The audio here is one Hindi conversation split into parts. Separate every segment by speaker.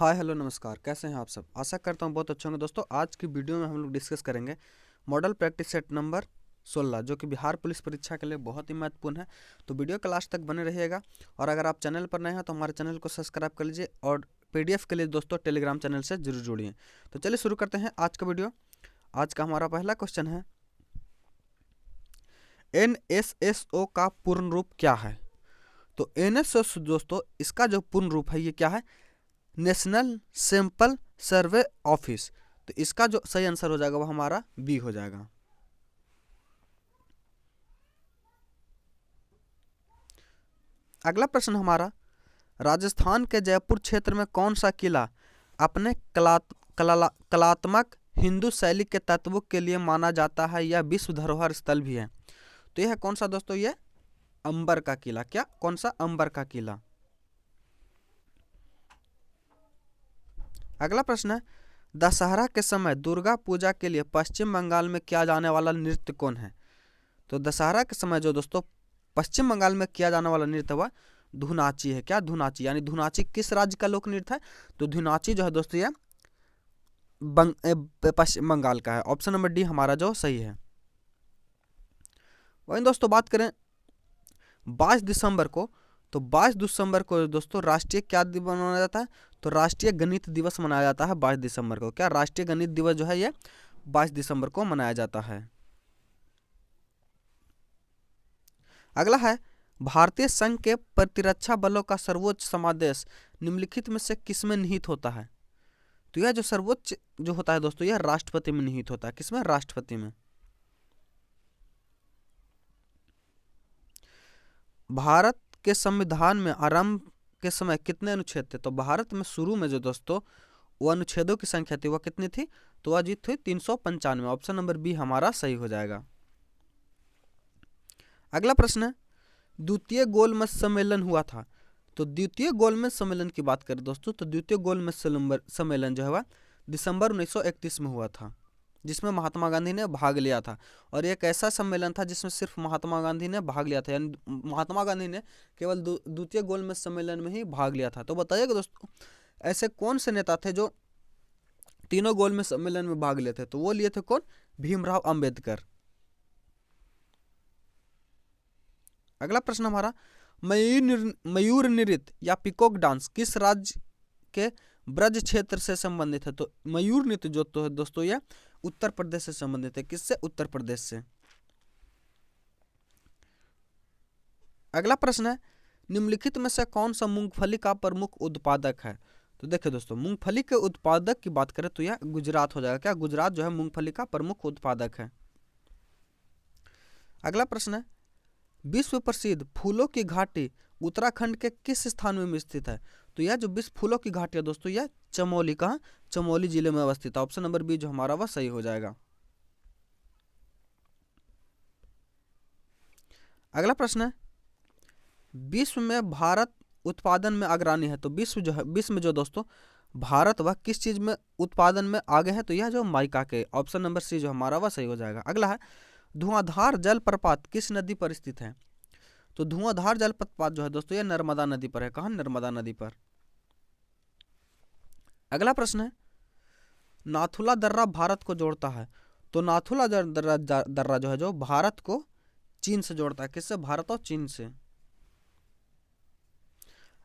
Speaker 1: हाय हेलो नमस्कार, कैसे हैं आप सब। आशा करता हूँ बहुत अच्छे होंगे। दोस्तों आज की वीडियो में हम लोग डिस्कस करेंगे मॉडल प्रैक्टिस सेट नंबर 16 जो कि बिहार पुलिस परीक्षा के लिए बहुत ही महत्वपूर्ण है। तो वीडियो के लास्ट तक बने रहिएगा। और अगर आप चैनल पर नए हैं तो हमारे चैनल को सब्सक्राइब कर लीजिए और PDF के लिए दोस्तों टेलीग्राम चैनल से जरूर जुड़िए। तो चलिए शुरू करते हैं आज का वीडियो। आज का हमारा पहला क्वेश्चन है, NSSO का पूर्ण रूप क्या है। तो NSSO दोस्तों इसका जो पूर्ण रूप है ये क्या है, नेशनल सैंपल सर्वे ऑफिस। तो इसका जो सही आंसर हो जाएगा वो हमारा बी हो जाएगा। अगला प्रश्न हमारा, राजस्थान के जयपुर क्षेत्र में कौन सा किला अपने कलात्मक हिंदू शैली के तत्वों के लिए माना जाता है या विश्व धरोहर स्थल भी है। तो यह कौन सा दोस्तों, यह अंबर का किला। क्या, कौन सा, अंबर का किला। अगला प्रश्न है, दशहरा के समय दुर्गा पूजा के लिए पश्चिम बंगाल में किया जाने वाला नृत्य कौन है। तो दशहरा के समय जो दोस्तों पश्चिम बंगाल में किया जाने वाला नृत्य हुआ धुनाची है। क्या, धुनाची। यानी धुनाची किस राज्य का लोक नृत्य है। तो धुनाची जो है दोस्तों ये पश्चिम बंगाल का है। ऑप्शन नंबर डी हमारा जो सही है। वहीं दोस्तों बात करें 22 दिसंबर को, तो 22 दिसंबर को दोस्तों राष्ट्रीय क्या दिवस मनाया जाता है। तो राष्ट्रीय गणित दिवस मनाया जाता है 22 दिसंबर को। क्या, राष्ट्रीय गणित दिवस जो है ये 22 दिसंबर को मनाया जाता है। अगला है, भारतीय संघ के प्रतिरक्षा बलों का सर्वोच्च समादेश निम्नलिखित में से किसमें निहित होता है। तो यह जो सर्वोच्च जो होता है दोस्तों यह राष्ट्रपति में निहित होता है। किसमें, राष्ट्रपति में। भारत के संविधान में आरंभ के समय कितने अनुच्छेद थे। तो भारत में शुरू में जो दोस्तों वो अनुच्छेदों की संख्या थी वह कितनी थी। तो वह जीत हुई 395। ऑप्शन नंबर बी हमारा सही हो जाएगा। अगला प्रश्न है, द्वितीय गोलमेज सम्मेलन हुआ था। तो द्वितीय गोलमेज सम्मेलन की बात करें दोस्तों तो द्वितीय गोलमेज सम्मेलन जो है वह दिसंबर 1931 में हुआ था, जिसमें महात्मा गांधी ने भाग लिया था। और एक ऐसा सम्मेलन था जिसमें सिर्फ महात्मा गांधी ने भाग लिया था, यानी महात्मा गांधी ने केवल द्वितीय गोलमेज सम्मेलन में ही भाग लिया था। तो बताइएगा दोस्तों ऐसे कौन से नेता थे जो तीनों गोलमेज सम्मेलन में भाग लिए थे। तो वो लिए थे कौन, भीमराव अंबेडकर। अगला प्रश्न हमारा, मयूर नृत्य या पिकॉक डांस किस राज्य के ब्रज क्षेत्र से संबंधित है। तो मयूर नृत्य जो तो है दोस्तों यह उत्तर प्रदेश से संबंधित है। किससे, उत्तर प्रदेश से। अगला प्रश्न है, निम्नलिखित में से कौन सा मूंगफली का प्रमुख उत्पादक है। तो देखिए दोस्तों मूंगफली के उत्पादक की बात करें तो यह गुजरात हो जाएगा। क्या, गुजरात जो है मूंगफली का प्रमुख उत्पादक है। अगला प्रश्न है, विश्व प्रसिद्ध फूलों की घाटी उत्तराखंड के किस स्थान में स्थित है। तो यह जो विश्व फूलों की घाटी है दोस्तों यह चमोली का, चमोली जिले में अवस्थित है। ऑप्शन नंबर बी जो हमारा वह सही हो जाएगा। अगला प्रश्न है, विश्व में भारत उत्पादन में अग्रणी है। तो विश्व जो है, विश्व में जो दोस्तों भारत वह किस चीज में उत्पादन में आगे है। तो यह जो माइका के, ऑप्शन नंबर सी जो हमारा वह सही हो जाएगा। अगला है, धुआंधार जलप्रपात किस नदी पर स्थित है। तो धुआंधार जलप्रपात जो है दोस्तों यह नर्मदा नदी पर है। कहाँ, नर्मदा नदी पर। अगला प्रश्न है, नाथुला दर्रा भारत को जोड़ता है। तो नाथुला दर्रा जो है जो भारत को चीन से जोड़ता है। किससे, भारत और चीन से।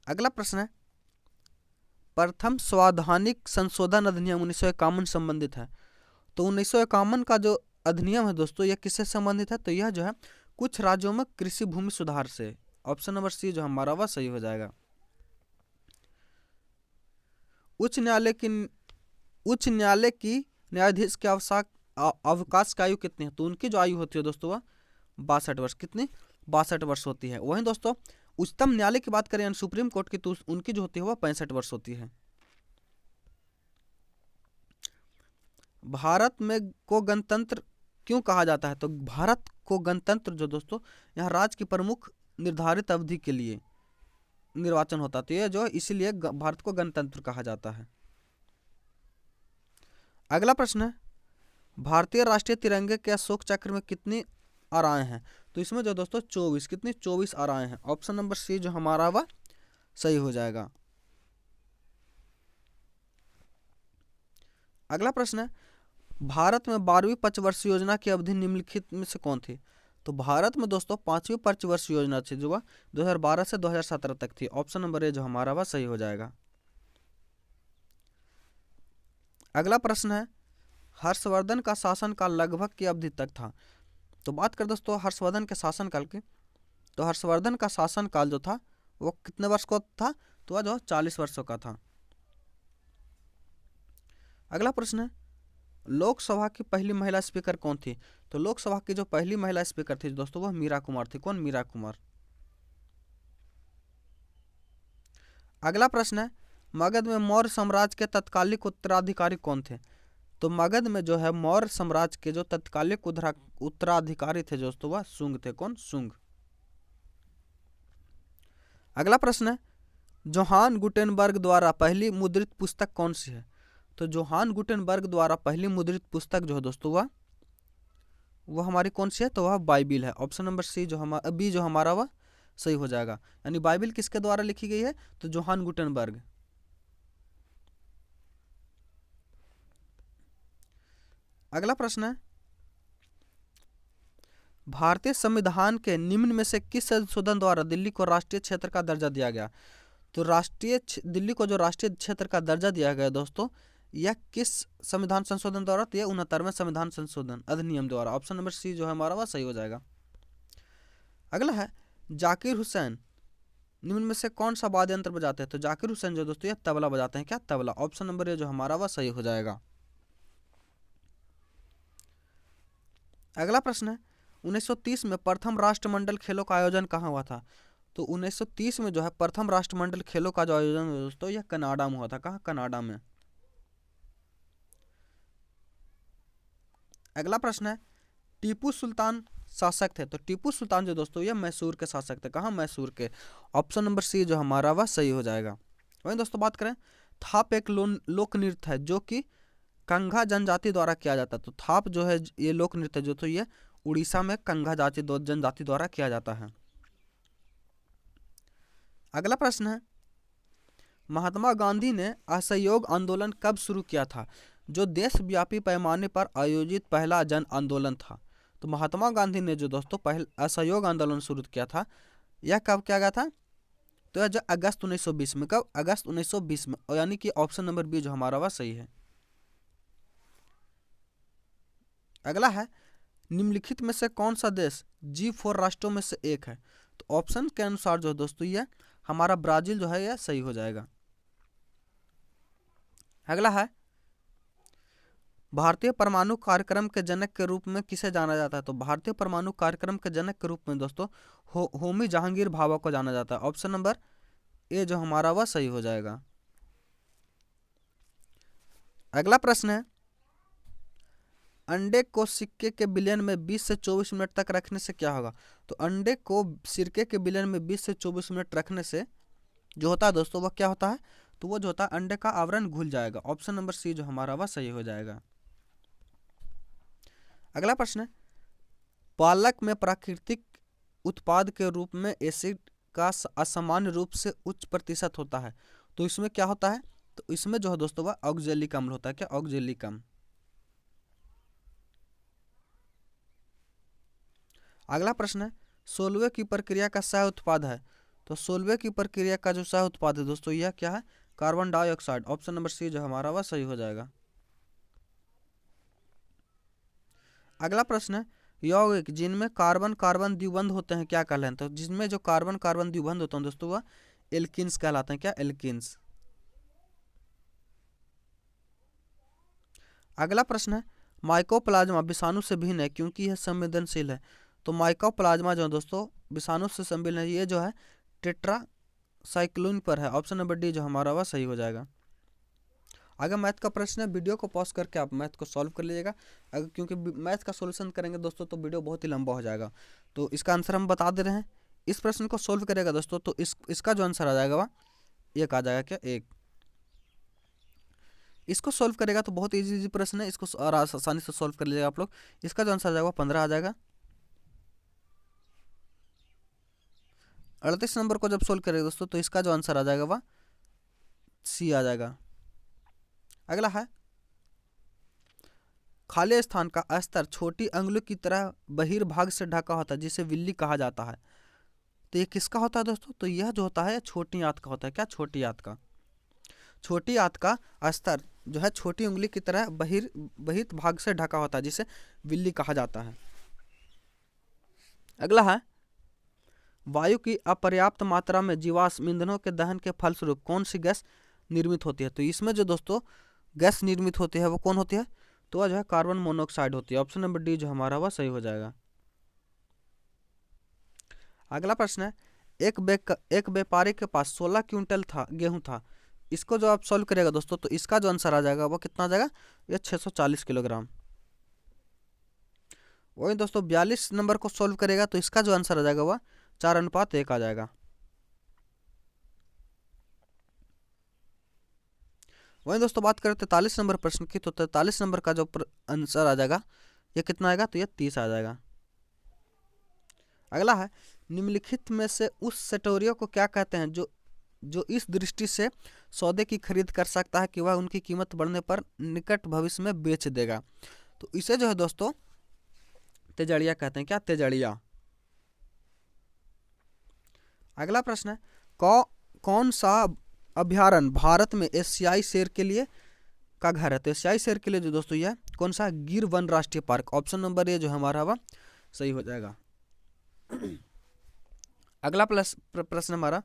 Speaker 1: अगला प्रश्न है, प्रथम संवैधानिक संशोधन अधिनियम 1951 संबंधित है। तो 1951 का जो अधिनियम है दोस्तों यह किससे संबंधित है। तो यह जो है कुछ राज्यों में कृषि भूमि सुधार से। ऑप्शन नंबर सी जो हमारा वह सही हो जाएगा। उच्च न्यायालय की न्यायाधीश के अवकाश की आयु कितनी है। तो उनकी जो आयु होती है दोस्तों वह 62 वर्ष। कितनी, 62 वर्ष होती है। वहीं दोस्तों उच्चतम न्यायालय की बात करें यानी सुप्रीम कोर्ट की तो उनकी जो होती है वह 65 वर्ष होती है। भारत में को गणतंत्र क्यों कहा जाता है। तो भारत को गणतंत्र जो दोस्तों यहाँ राज्य की प्रमुख निर्धारित अवधि के लिए निर्वाचन होता है। तो यह जो इसीलिए भारत को गणतंत्र कहा जाता है। अगला प्रश्न है, भारतीय राष्ट्रीय तिरंगे के अशोक चक्र में कितनी आराएं हैं। तो इसमें जो दोस्तों 24, कितनी, 24 आराएं हैं। ऑप्शन नंबर सी जो हमारा वह सही हो जाएगा। अगला प्रश्न है, भारत में 12वीं पंचवर्षीय योजना की अवधि निम्नलिखित में से कौन थी? तो भारत में दोस्तों 5वीं पंचवर्षीय योजना थी जो 2012 से 2017 तक थी। ऑप्शन नंबर ए जो हमारा वह सही हो जाएगा। अगला प्रश्न है, हर्षवर्धन का शासनकाल लगभग की अवधि तक था? तो बात कर दोस्तों हर्षवर्धन के शासनकाल की, तो हर्षवर्धन का शासनकाल जो था वो कितने वर्ष का था? तो वह जो 40 वर्षों का था। अगला प्रश्न है, लोकसभा की पहली महिला स्पीकर कौन थी? तो लोकसभा की जो पहली महिला स्पीकर थी दोस्तों वह मीरा कुमार थी। कौन? मीरा कुमार। अगला प्रश्न है, मगध में मौर्य साम्राज्य के तत्कालिक उत्तराधिकारी कौन थे? तो मगध में जो है मौर्य साम्राज्य के जो तत्कालिक उत्तराधिकारी थे दोस्तों वह शुंग थे। कौन? शुंग। अगला प्रश्न है, जोहान गुटेनबर्ग द्वारा पहली मुद्रित पुस्तक कौन सी है? तो जोहान गुटेनबर्ग द्वारा पहली मुद्रित पुस्तक जो है दोस्तों वह हमारी कौन सी है? तो वह बाइबिल है। ऑप्शन नंबर सी जो हमारा बी जो हमारा वह सही हो जाएगा। यानी बाइबिल किसके द्वारा लिखी गई है? तो जोहान गुटेनबर्ग। अगला प्रश्न है, भारतीय संविधान के निम्न में से किस संशोधन द्वारा दिल्ली को राष्ट्रीय क्षेत्र का दर्जा दिया गया? तो दिल्ली को जो राष्ट्रीय क्षेत्र का दर्जा दिया गया दोस्तों यह किस संविधान संशोधन द्वारा? तो यह 69वें संविधान संशोधन अधिनियम द्वारा। ऑप्शन नंबर सी जो है हमारा वह सही हो जाएगा। अगला है, जाकिर हुसैन निम्न में से कौन सा वाद्य यंत्र बजाते हैं? तो जाकिर हुसैन जो दोस्तों यह तबला बजाते हैं। क्या? तबला। ऑप्शन नंबर ए जो हमारा वह सही हो जाएगा। अगला प्रश्न है, 1930 में प्रथम राष्ट्रमंडल खेलों का आयोजन कहाँ हुआ था? तो 1930 में जो है प्रथम राष्ट्रमंडल खेलों का जो आयोजन हुआ दोस्तों यह कनाडा में हुआ था। कहाँ? कनाडा में। अगला प्रश्न है, टीपू सुल्तान शासक थे? तो टीपू सुल्तान जो दोस्तों ये मैसूर के शासक थे। कहाँ? मैसूर के। ऑप्शन नंबर सी जो हमारा वह सही हो जाएगा। वहीं दोस्तों बात करें, थाप एक लोक नृत्य है जो कि कंघा जनजाति द्वारा किया जाता है। तो थाप जो है ये लोक नृत्य जो तो ये उड़ीसा में कंघा जनजाति द्वारा किया जाता है। अगला प्रश्न है, महात्मा गांधी ने असहयोग आंदोलन कब शुरू किया था? जो देशव्यापी पैमाने पर आयोजित पहला जन आंदोलन था। तो महात्मा गांधी ने जो दोस्तों पहला असहयोग आंदोलन शुरू किया था यह कब किया गया था? तो यह अगस्त 1920 में। कब? अगस्त 1920 में। और यानी कि ऑप्शन नंबर बी जो हमारा वह सही है। अगला है, निम्नलिखित में से कौन सा देश G4 राष्ट्रों में से एक है? तो ऑप्शन के अनुसार जो दोस्तों यह हमारा ब्राजील जो है यह सही हो जाएगा। अगला है, भारतीय परमाणु कार्यक्रम के जनक के रूप में किसे जाना जाता है? तो भारतीय परमाणु कार्यक्रम के जनक के रूप में दोस्तों होमी जहांगीर भाभा को जाना जाता है। ऑप्शन नंबर ए जो हमारा वह सही हो जाएगा। अगला प्रश्न है, अंडे को सिक्के के विलयन में 20 से 24 मिनट तक रखने से क्या होगा? तो अंडे को सिरके के विलयन में 20 से 24 मिनट रखने से जो होता है दोस्तों वह क्या होता है? तो वो जो होता है अंडे का आवरण घुल जाएगा। ऑप्शन नंबर सी जो हमारा वह सही हो जाएगा। अगला प्रश्न है, पालक में प्राकृतिक उत्पाद के रूप में एसिड का असामान्य रूप से उच्च प्रतिशत होता है। तो इसमें क्या होता है? तो इसमें जो है दोस्तों वह ऑक्जेलिक अम्ल होता है। क्या? ऑक्जेलिक अम्ल। अगला प्रश्न है, सोलवे की प्रक्रिया का सह उत्पाद है? तो सोलवे की प्रक्रिया का जो सह उत्पाद है दोस्तों यह क्या है? Carbon dioxide. Option number C जो हमारा वह सही हो जाएगा। अगला प्रश्न है, यौगिक जिनमें कार्बन कार्बन द्विबंध होते हैं क्या कहलाते हैं? तो जिनमें जो कार्बन कार्बन द्विबंध होते हैं दोस्तों वह एल्किन्स कहलाते हैं। क्या? एल्किन्स। अगला प्रश्न है, माइकोप्लाज्मा विषाणु से भिन्न है क्योंकि यह संवेदनशील है। तो माइकोप्लाज्मा जो है दोस्तों विषाणु से संवेदनशील है, ये जो है टेट्रासाइक्लिन पर है। ऑप्शन नंबर डी जो हमारा वह सही हो जाएगा। अगर मैथ का प्रश्न है वीडियो को पॉज करके आप मैथ को सॉल्व कर लीजिएगा। अगर क्योंकि मैथ का सॉल्यूशन करेंगे दोस्तों तो वीडियो बहुत ही लंबा हो जाएगा। तो इसका आंसर हम बता दे रहे हैं। इस प्रश्न को सॉल्व करेगा दोस्तों तो इसका जो आंसर आ जाएगा वह एक आ जाएगा। क्या? एक। इसको सॉल्व करेगा तो बहुत इजी प्रश्न है, इसको आसानी से सॉल्व कर लीजिएगा आप लोग। इसका जो आंसर आ जाएगा 15 आ जाएगा। 38 नंबर को जब सोल्व करेगा दोस्तों तो इसका जो आंसर आ जाएगा वह सी आ जाएगा। अगला है, खाली स्थान का स्तर छोटी अंगुली की तरह बहिर्भाग से ढका होता है जिसे विल्ली कहा जाता है। तो ये किसका होता है दोस्तों? तो यह जो होता है छोटी आंत का होता है। क्या? छोटी आंत का। छोटी आंत का स्तर जो है छोटी उंगली की तरह बहिर्भाग से ढका होता है जिसे विल्ली कहा जाता है। अगला है, वायु की अपर्याप्त मात्रा में जीवाश्म ईंधनों के दहन के फलस्वरूप कौन सी गैस निर्मित होती है? तो इसमें जो दोस्तों गैस निर्मित होती है वो कौन होती है? तो वह जो है कार्बन मोनोऑक्साइड होती है। ऑप्शन नंबर डी जो हमारा वह सही हो जाएगा। अगला प्रश्न है, एक व्यापारी के पास 16 क्विंटल गेहूं था। इसको जो आप सॉल्व करेगा दोस्तों तो इसका जो आंसर आ जाएगा वो कितना आ जाएगा? ये 640 किलोग्राम। वही दोस्तों 42 नंबर को सॉल्व करेगा तो इसका जो आंसर आ जाएगा वह 4:1 आ जाएगा। वही दोस्तों बात करें 43 नंबर प्रश्न की, तो 43 नंबर का जो आंसर आ जाएगा ये कितना आएगा? तो ये 30 आ जाएगा। अगला है, निम्नलिखित में से उस सटोरियो को क्या कहते हैं जो इस दृष्टि से सौदे की खरीद कर सकता है कि वह उनकी कीमत बढ़ने पर निकट भविष्य में बेच देगा? तो इसे जो है दोस्तों तेजड़िया कहते हैं। क्या? तेजड़िया। अगला प्रश्न है, कौन सा अभ्यारण्य भारत में एशियाई शेर के लिए का घर है? तो एशियाई शेर के लिए जो दोस्तों यह कौन सा? गिर वन राष्ट्रीय पार्क। ऑप्शन नंबर ए जो हमारा वह सही हो जाएगा। अगला प्रश्न हमारा,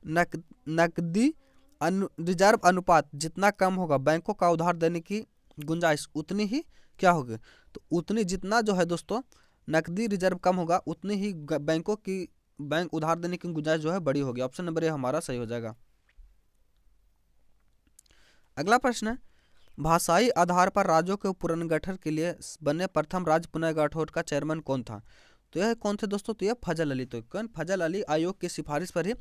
Speaker 1: नकदी रिजर्व अनुपात जितना कम होगा बैंकों का उधार देने की गुंजाइश उतनी ही क्या होगी? तो उतनी जितना जो है दोस्तों नकदी रिजर्व कम होगा उतनी ही बैंकों की बैंक उधार देने की गुंजाइश जो है बड़ी होगी। ऑप्शन नंबर ए हमारा सही हो जाएगा। अगला प्रश्न है, भाषाई आधार पर राज्यों के पुनर्गठन के लिए बने प्रथम राज्य पुनर्गठन का चेयरमैन कौन था? तो यह कौन थे दोस्तों? तो यह फजल अली। तो कौन? फजल अली आयोग की सिफारिश पर ही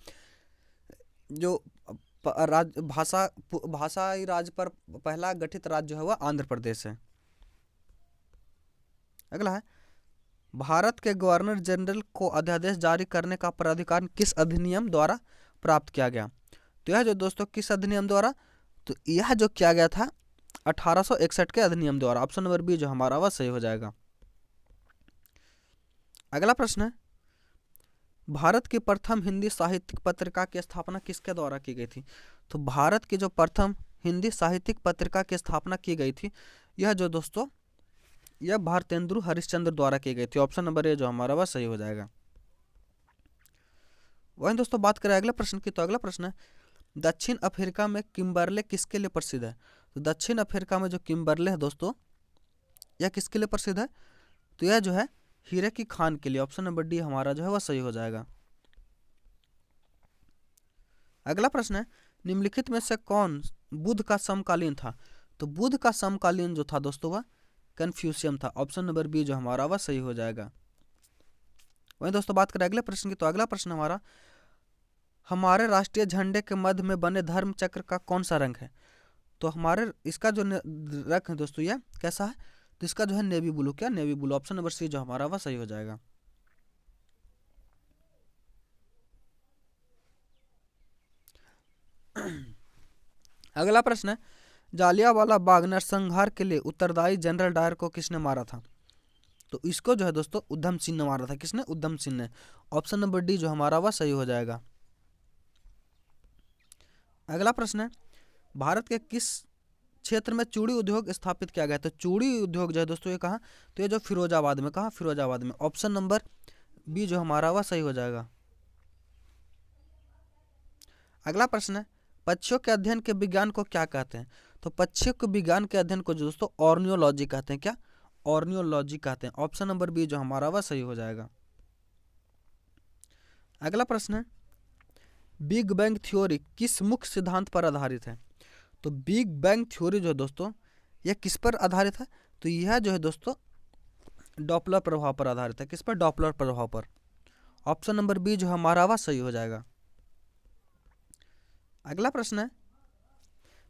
Speaker 1: जो भाषाई राज्य पर पहला गठित राज्य जो है वह आंध्र प्रदेश है। अगला है, भारत के गवर्नर जनरल को अध्यादेश जारी करने का प्राधिकार किस अधिनियम द्वारा प्राप्त किया गया? तो यह जो दोस्तों किस अधिनियम द्वारा? तो यह जो किया गया था 1861 के अधिनियम द्वारा। ऑप्शन नंबर बी जो हमारा वह सही हो जाएगा। अगला प्रश्न है, भारत की प्रथम हिंदी साहित्यिक पत्रिका की स्थापना किसके द्वारा की गई थी? तो भारत की जो प्रथम हिंदी साहित्यिक पत्रिका की स्थापना की गई थी यह जो दोस्तों यह भारतेंदु हरिश्चंद्र द्वारा की गई थी। ऑप्शन नंबर ए जो हमारा वह सही हो जाएगा। वहीं दोस्तों बात करें अगले प्रश्न की, तो अगला प्रश्न है, दक्षिण अफ्रीका में किम्बरले किसके लिए प्रसिद्ध है? तो दक्षिण अफ्रीका में जो किम्बरले है दोस्तों यह किसके लिए प्रसिद्ध है? तो यह जो है हीरे की खान के लिए। ऑप्शन नंबर डी हमारा जो है वह सही हो जाएगा। अगला प्रश्न है, निम्नलिखित में से कौन बुद्ध का समकालीन था? तो बुद्ध का समकालीन जो था दोस्तों वह कन्फ्यूशियस था। ऑप्शन नंबर बी जो हमारा वह सही हो जाएगा। वहीं दोस्तों बात करें अगले प्रश्न की, तो अगला प्रश्न हमारा, हमारे राष्ट्रीय झंडे के मध्य में बने धर्म चक्र का कौन सा रंग है? तो हमारे इसका जो रंग है दोस्तों यह कैसा है? तो इसका जो है नेवी ब्लू। क्या? Navy blue. Option number C जो हमारा वह सही हो जाएगा। अगला प्रश्न है, जालियांवाला बाग नरसंहार के लिए उत्तरदायी जनरल डायर को किसने मारा था? तो इसको जो है दोस्तों उधम सिंह ने मारा था। किसने? उधम सिंह ने। ऑप्शन नंबर डी जो हमारा वह सही हो जाएगा। अगला प्रश्न है, भारत के किस क्षेत्र में चूड़ी उद्योग स्थापित किया गया? तो चूड़ी उद्योग जो है दोस्तों ये कहाँ? तो ये जो फिरोजाबाद में। कहाँ? फिरोजाबाद में। ऑप्शन नंबर बी जो हमारा वह सही हो जाएगा। अगला प्रश्न है, पक्षियों के अध्ययन के विज्ञान को क्या कहते हैं? तो पक्षियों के विज्ञान के अध्ययन को दोस्तों ऑर्नियोलॉजी कहते हैं। क्या? ऑर्नियोलॉजी कहते हैं। ऑप्शन नंबर बी जो हमारा वह सही हो जाएगा। अगला प्रश्न है, बिग बैंग थ्योरी किस मुख्य सिद्धांत पर आधारित है? तो बिग बैंग थ्योरी जो है दोस्तों यह किस पर आधारित है? तो यह जो है दोस्तों डॉपलर प्रभाव पर आधारित है। किस पर? डॉपलर प्रभाव पर। ऑप्शन नंबर बी जो हमारा वह सही हो जाएगा। अगला प्रश्न है,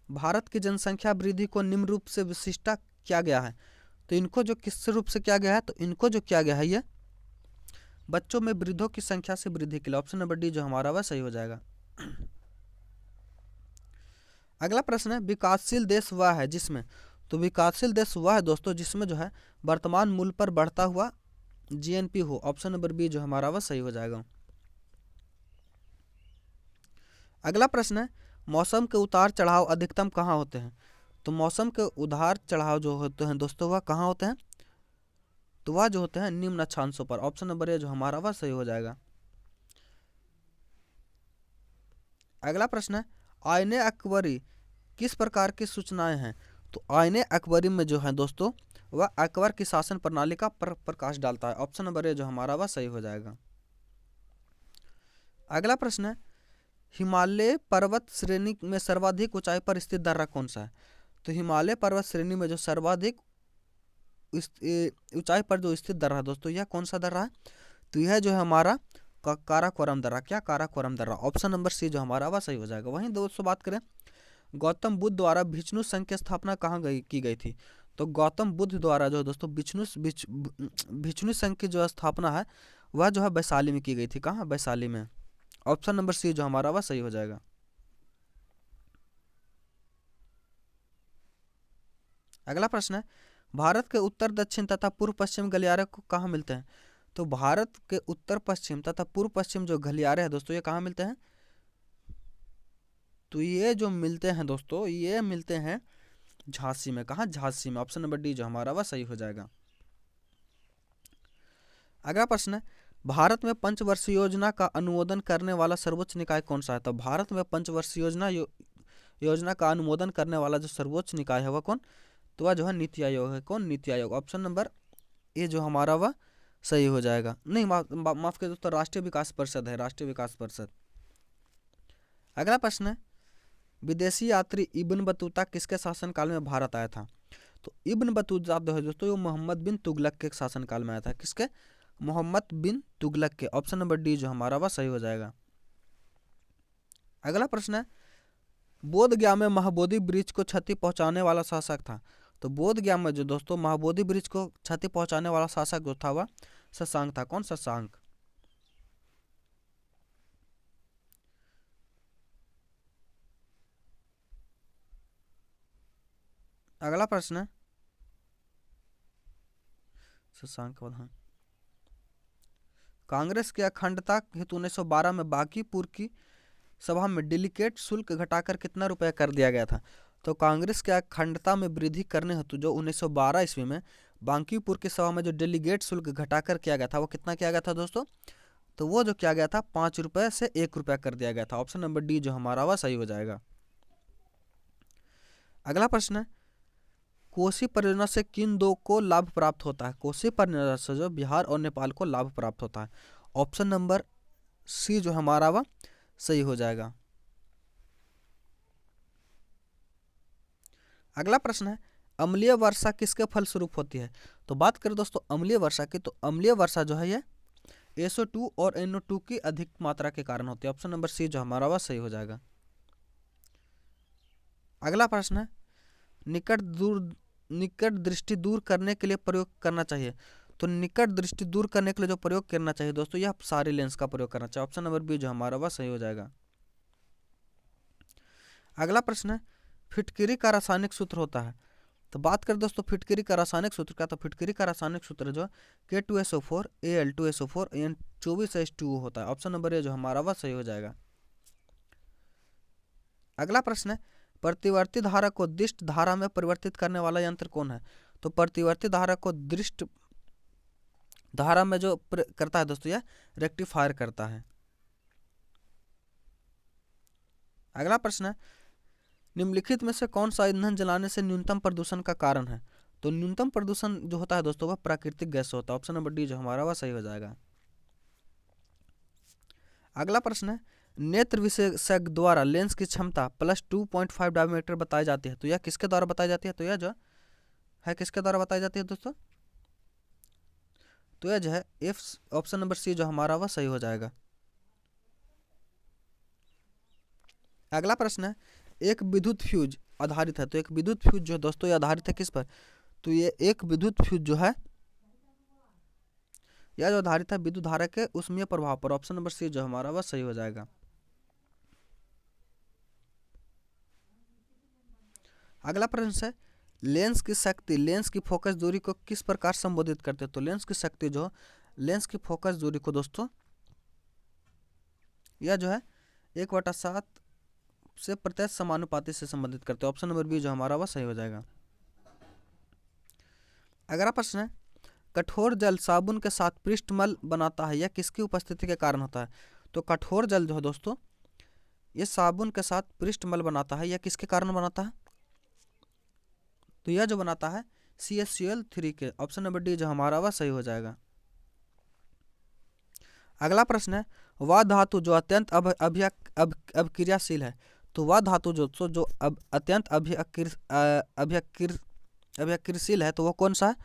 Speaker 1: भारत की जनसंख्या वृद्धि को निम्न रूप से विशिष्ट किया गया है। तो इनको जो किस रूप से किया गया है? तो इनको जो किया गया है ये बच्चों में वृद्धों की संख्या से वृद्धि के लिए। ऑप्शन नंबर डी जो हमारा वह सही हो जाएगा। अगला प्रश्न है विकासशील देश वह है जिसमें, तो विकासशील देश वह है दोस्तों जिसमें जो है वर्तमान मूल्य पर बढ़ता हुआ जीएनपी हो। ऑप्शन नंबर बी जो हमारा वह सही हो जाएगा। अगला प्रश्न है मौसम के उतार चढ़ाव अधिकतम कहाँ होते हैं, तो मौसम के उतार चढ़ाव जो होते हैं दोस्तों वह कहाँ होते हैं, तो वह जो होते हैं निम्न अक्षांशों पर। ऑप्शन नंबर ए जो हमारा वह सही हो जाएगा। अगला प्रश्न है आईने अकबरी किस प्रकार की सूचनाएं हैं, तो आईने अकबरी में जो है दोस्तों वह अकबर की शासन प्रणाली का प्रकाश डालता है। ऑप्शन नंबर ए जो हमारा वह सही हो जाएगा। अगला प्रश्न है हिमालय पर्वत श्रेणी में सर्वाधिक ऊंचाई पर स्थित दर्रा कौन सा है, तो हिमालय पर्वत श्रेणी में जो सर्वाधिक ऊंचाई पर जो स्थित दर्रा दोस्तों यह कौन सा दर्रा है, तो यह जो है हमारा काराकोरम दर्रा। क्या काराकोरम दर्रा। ऑप्शन नंबर सी जो हमारा वह सही हो जाएगा। वहीं दोस्तों बात करें गौतम बुद्ध द्वारा विष्णु संघ की स्थापना कहाँ की गई थी, तो गौतम बुद्ध द्वारा जो दोस्तों विष्णु संघ की जो स्थापना है वह जो है वैशाली में की गई थी। कहाँ, वैशाली में। ऑप्शन नंबर सी जो हमारा वह सही हो जाएगा। अगला प्रश्न है भारत के उत्तर दक्षिण तथा पूर्व पश्चिम गलियारे को कहाँ मिलते हैं, तो भारत के उत्तर पश्चिम तथा पूर्व पश्चिम जो गलियारे हैं दोस्तों ये कहाँ मिलते हैं, तो ये जो मिलते हैं दोस्तों ये मिलते हैं झांसी में। कहाँ, झांसी में। ऑप्शन नंबर डी जो हमारा वह सही हो जाएगा। अगला प्रश्न है भारत में पंचवर्षीय योजना का अनुमोदन करने वाला सर्वोच्च निकाय कौन सा है, तो भारत में पंचवर्षीय योजना का अनुमोदन करने वाला जो सर्वोच्च निकाय है वह कौन, तो वह जो है नीति आयोग है। कौन, NITI Aayog. Option number A जो हमारा वह सही हो जाएगा। नहीं माफ कर दोस्तों, राष्ट्रीय विकास परिषद है, राष्ट्रीय विकास परिषद। अगला प्रश्न है विदेशी यात्री इब्न बतूता किसके शासनकाल में भारत आया था, तो इब्न बतूता जो है दोस्तों मोहम्मद बिन तुगलक के शासनकाल में आया था। किसके, मोहम्मद बिन तुगलक के। ऑप्शन नंबर डी जो हमारा वह सही हो जाएगा। अगला प्रश्न है बोध गया में महाबोधि वृक्ष को क्षति पहुंचाने वाला शासक था, तो बोध गया में जो दोस्तों महाबोधि वृक्ष को क्षति पहुंचाने वाला शासक जो था वह शशांक था। कौन, शशांक। अगला प्रश्न है शशांक हाँ कांग्रेस की अखंडता हेतु 1912 में बांकीपुर की सभा में डेलीगेट शुल्क घटाकर कितना रुपया कर दिया गया था, तो कांग्रेस के अखंडता में वृद्धि करने हेतु जो 1912 ईस्वी में बांकीपुर की सभा में जो डेलीगेट शुल्क घटाकर किया गया था वो कितना किया गया था दोस्तों, तो वो जो किया गया था 5 रुपये से 1 रुपया कर दिया गया था। ऑप्शन नंबर डी जो हमारा वह सही हो जाएगा। अगला प्रश्न है कोसी परियोजना से किन दो को लाभ प्राप्त होता है, कोसी परियोजना से जो बिहार और नेपाल को लाभ प्राप्त होता है। ऑप्शन नंबर सी जो हमारा वह सही हो जाएगा। अगला प्रश्न है अम्लीय वर्षा किसके फलस्वरूप होती है, तो बात करें दोस्तों अम्लीय वर्षा की, तो अम्लीय वर्षा जो है ये SO2 और NO2 की अधिक मात्रा के कारण होती है। ऑप्शन नंबर सी जो हमारा वह सही हो जाएगा। अगला प्रश्न है निकट दृष्टि दूर करने के लिए प्रयोग करना चाहिए, तो निकट दृष्टि दूर करने के लिए जो प्रयोग करना चाहिए दोस्तों यह सारी लेंस का प्रयोग करना चाहिए। ऑप्शन नंबर बी जो हमारा वह सही हो जाएगा। अगला प्रश्न है फिटकिरी का रासायनिक सूत्र होता है, तो बात करें दोस्तों फिटकिरी का रासायनिक सूत्र का, तो फिटकिरी का रासायनिक सूत्र जो K2SO4 Al2SO4 N24H2O होता है। ऑप्शन नंबर ए जो हमारा वह सही हो जाएगा। अगला प्रश्न है प्रतिवर्ती धारा को दिष्ट धारा में परिवर्तित करने वाला यंत्र कौन है, तो प्रतिवर्ती धारा को दिष्ट धारा में जो करता है दोस्तों यह रेक्टिफायर करता है। अगला प्रश्न है निम्नलिखित में से कौन सा ईंधन जलाने से न्यूनतम प्रदूषण का कारण है, तो न्यूनतम प्रदूषण जो होता है दोस्तों वह प्राकृतिक गैस होता है। ऑप्शन नंबर डी जो हमारा वह सही हो जाएगा। अगला प्रश्न है नेत्र विशेषज्ञ द्वारा लेंस की क्षमता +2.5 डायमीटर बताई जाती है, तो यह किसके द्वारा बताई जाती है, तो यह जो है किसके द्वारा बताई जाती है दोस्तों, तो यह जो है एफ ऑप्शन नंबर सी जो हमारा वह सही हो जाएगा। अगला प्रश्न है एक विद्युत फ्यूज आधारित है, तो एक विद्युत फ्यूज जो है दोस्तों ये आधारित है किस पर, तो ये एक विद्युत फ्यूज जो है यह जो आधारित है विद्युत धारा के ऊष्मीय प्रभाव पर। ऑप्शन नंबर सी जो हमारा वह सही हो जाएगा। अगला प्रश्न है लेंस की शक्ति, लेंस की फोकस दूरी को किस प्रकार संबोधित करते हैं? तो लेंस की शक्ति जो लेंस की फोकस दूरी को दोस्तों यह जो है 1/7 से प्रत्यक्ष समानुपाती से संबंधित करते हैं। ऑप्शन नंबर बी जो हमारा वह सही हो जाएगा। अगला प्रश्न है कठोर जल साबुन के साथ पृष्ठमल बनाता है, यह किसकी उपस्थिति के कारण होता है? तो कठोर जल जो है दोस्तों ये साबुन के साथ पृष्ठमल बनाता है, यह किसके कारण बनाता है? तो यह जो बनाता है CaCl3 के। ऑप्शन नंबर डी जो हमारा वह सही हो जाएगा। अगला प्रश्न है वह धातु जो अत्यंत अभिक्रियाशील है, तो वह धातु जो अत्यंत अभिक्रियाशील है तो वो कौन सा है?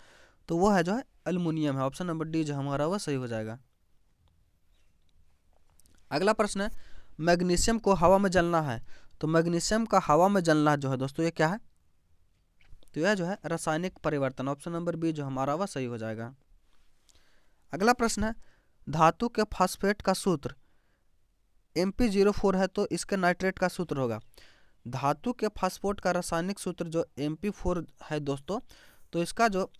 Speaker 1: तो वो है जो है एल्युमिनियम है। ऑप्शन नंबर डी जो हमारा वह सही हो जाएगा। अगला प्रश्न है मैग्नीशियम को हवा में जलना है, तो मैग्नीशियम का हवा में जलना जो है दोस्तों ये क्या है? तो यह जो है रासायनिक परिवर्तन। ऑप्शन नंबर बी जो हमारा वह सही हो जाएगा। अगला प्रश्न है धातु के फास्फेट का सूत्र Mp04 है, तो इसके नाइट्रेट का सूत्र होगा। धातु के फास्फेट का रासायनिक सूत्र जो Mp4 है दोस्तों, तो इसका जो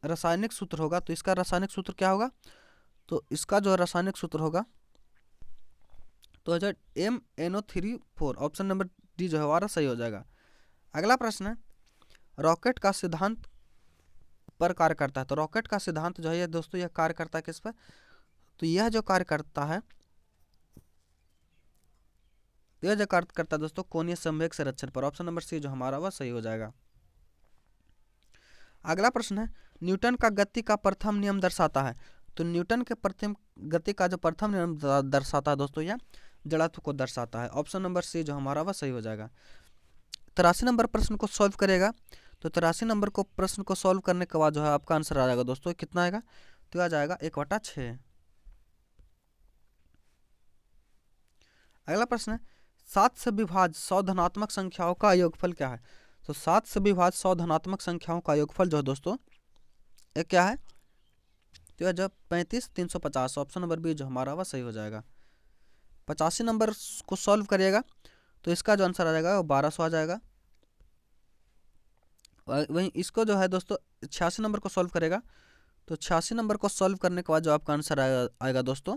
Speaker 1: रासायनिक सूत्र होगा, तो इसका रासायनिक सूत्र क्या होगा? तो इसका जो रासायनिक सूत्र होगा तो जो MnO3 ऑप्शन नंबर डी जो है हमारा सही हो जाएगा। अगला प्रश्न है रॉकेट का सिद्धांत पर कार्य करता है, तो रॉकेट का सिद्धांत जो है ये दोस्तों यह कार्य करता है किस पर? तो यह जो कार्य करता है दोस्तों कोणीय संवेग संरक्षण पर। ऑप्शन नंबर सी जो हमारा वह सही हो जाएगा। अगला प्रश्न है न्यूटन का गति का प्रथम नियम दर्शाता है, तो न्यूटन के प्रथम गति का जो प्रथम नियम दर्शाता है दोस्तों यह जड़त्व को दर्शाता है। ऑप्शन नंबर सी जो हमारा वह सही हो जाएगा। 83 नंबर प्रश्न को सॉल्व करेगा, तो 83 नंबर को प्रश्न को सॉल्व करने के बाद जो है आपका आंसर आ जाएगा दोस्तों कितना आएगा? तो आ जाएगा 1/6। अगला प्रश्न है 7 से विभाज्य 100 धनात्मक संख्याओं का योगफल क्या है? तो 7 से विभाज्य 100 धनात्मक संख्याओं का योगफल जो है दोस्तों ये क्या है? तो यह जब 35 350। ऑप्शन नंबर बी जो हमारा वह सही हो जाएगा। 85 नंबर को सॉल्व करिएगा तो इसका जो आंसर आ जाएगा वो 1200 आ जाएगा। वहीं इसको जो है दोस्तों 86 नंबर को सॉल्व करेगा, तो 86 नंबर को सॉल्व करने के बाद जो आपका आंसर आएगा दोस्तों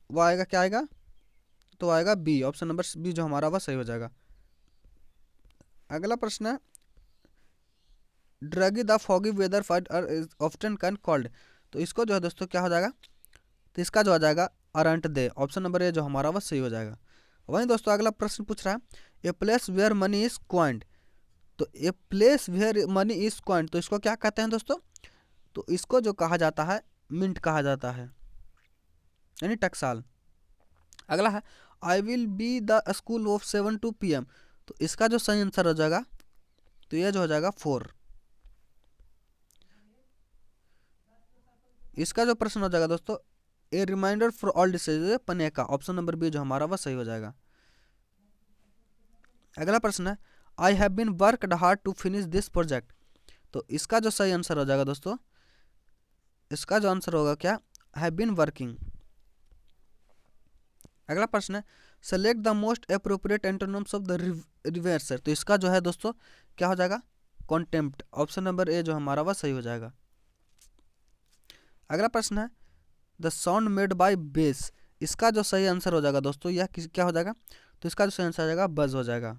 Speaker 1: वो आएगा क्या आएगा? तो आएगा बी। ऑप्शन नंबर बी जो हमारा वह सही हो जाएगा। अगला प्रश्न है during the foggy weather flight often cancelled, तो इसको जो है दोस्तों क्या हो जाएगा? तो इसका जो आ जाएगा aren't they. Option number A जो हमारा वह सही हो जाएगा। वहीं दोस्तों अगला प्रश्न पूछ रहा है a place where money is coined, तो a place where money is coined तो इसको क्या कहते हैं दोस्तों? तो इसको जो कहा जाता है मिंट कहा जाता है, यानी टकसाल। अगला है I will be the school of 7 to PM, तो इसका जो सही आंसर हो जाएगा तो यह जो हो जाएगा 4। इसका जो प्रश्न हो जाएगा दोस्तों a reminder for all diseases panacea. Option number B जो हमारा वह सही हो जाएगा। अगला प्रश्न है I have been worked hard to finish this project, तो इसका जो सही आंसर हो जाएगा दोस्तों इसका जो आंसर होगा क्या? Have been working. अगला प्रश्न है select the most appropriate antonyms of the reverser, तो इसका जो है दोस्तों क्या हो जाएगा? कॉन्टेम्प्ट। ऑप्शन नंबर ए जो हमारा वह सही हो जाएगा। अगला प्रश्न है the sound made by base, इसका जो सही आंसर हो जाएगा दोस्तों यह क्या हो जाएगा? तो इसका जो सही आंसर हो जाएगा बज हो जाएगा।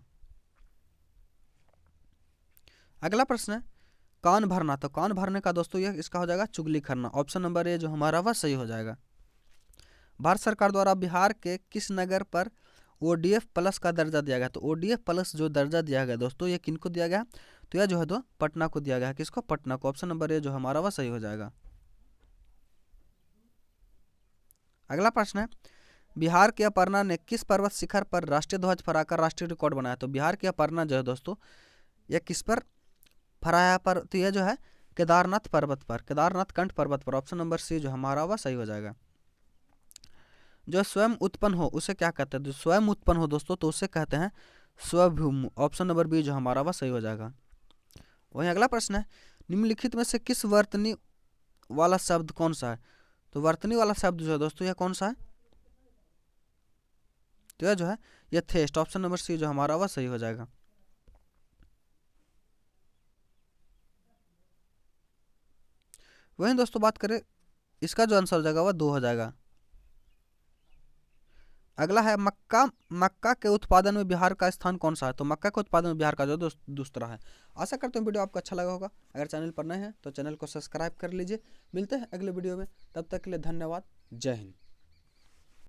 Speaker 1: अगला प्रश्न है कान भरना, तो कान भरने का दोस्तों यह इसका हो जाएगा चुगली करना। ऑप्शन नंबर ए जो हमारा वह सही हो जाएगा। भारत सरकार द्वारा बिहार के किस नगर पर ODF प्लस का दर्जा दिया गया? तो ODF प्लस जो दर्जा दिया गया दोस्तों ये किनको दिया गया? तो यह जो है तो पटना को दिया गया। किसको? पटना को। ऑप्शन नंबर ए जो हमारा वह सही हो जाएगा। अगला प्रश्न है बिहार की अपर्णा ने किस पर्वत शिखर पर राष्ट्रीय ध्वज फहराकर राष्ट्रीय रिकॉर्ड बनाया? तो बिहार की अपर्णा जो है दोस्तों यह किस पर फहराया पर? तो यह जो है केदारनाथ पर्वत पर, केदारनाथ कंठ पर्वत पर। ऑप्शन नंबर सी जो हमारा वह सही हो जाएगा। जो स्वयं उत्पन्न हो उसे क्या कहते हैं? जो स्वयं उत्पन्न हो दोस्तों तो उसे कहते हैं स्वभूमि। ऑप्शन नंबर बी जो हमारा वह सही हो जाएगा। वहीं अगला प्रश्न है निम्नलिखित में से किस वर्तनी वाला शब्द कौन सा है? तो वर्तनी वाला शब्द जो है दोस्तों यह कौन सा है? तो यह जो है ये थेस्ट, ऑप्शन नंबर सी जो हमारा वह सही हो जाएगा। वहीं दोस्तों बात करें इसका जो आंसर हो जाएगा वह 2 हो जाएगा। अगला है मक्का। मक्का के उत्पादन में बिहार का स्थान कौन सा है? तो मक्का के उत्पादन में बिहार का जो दूसरा है। आशा करते हैं वीडियो आपको अच्छा लगा होगा। अगर चैनल पर नए हैं तो चैनल को सब्सक्राइब कर लीजिए। मिलते हैं अगले वीडियो में, तब तक के लिए धन्यवाद। जय हिंद।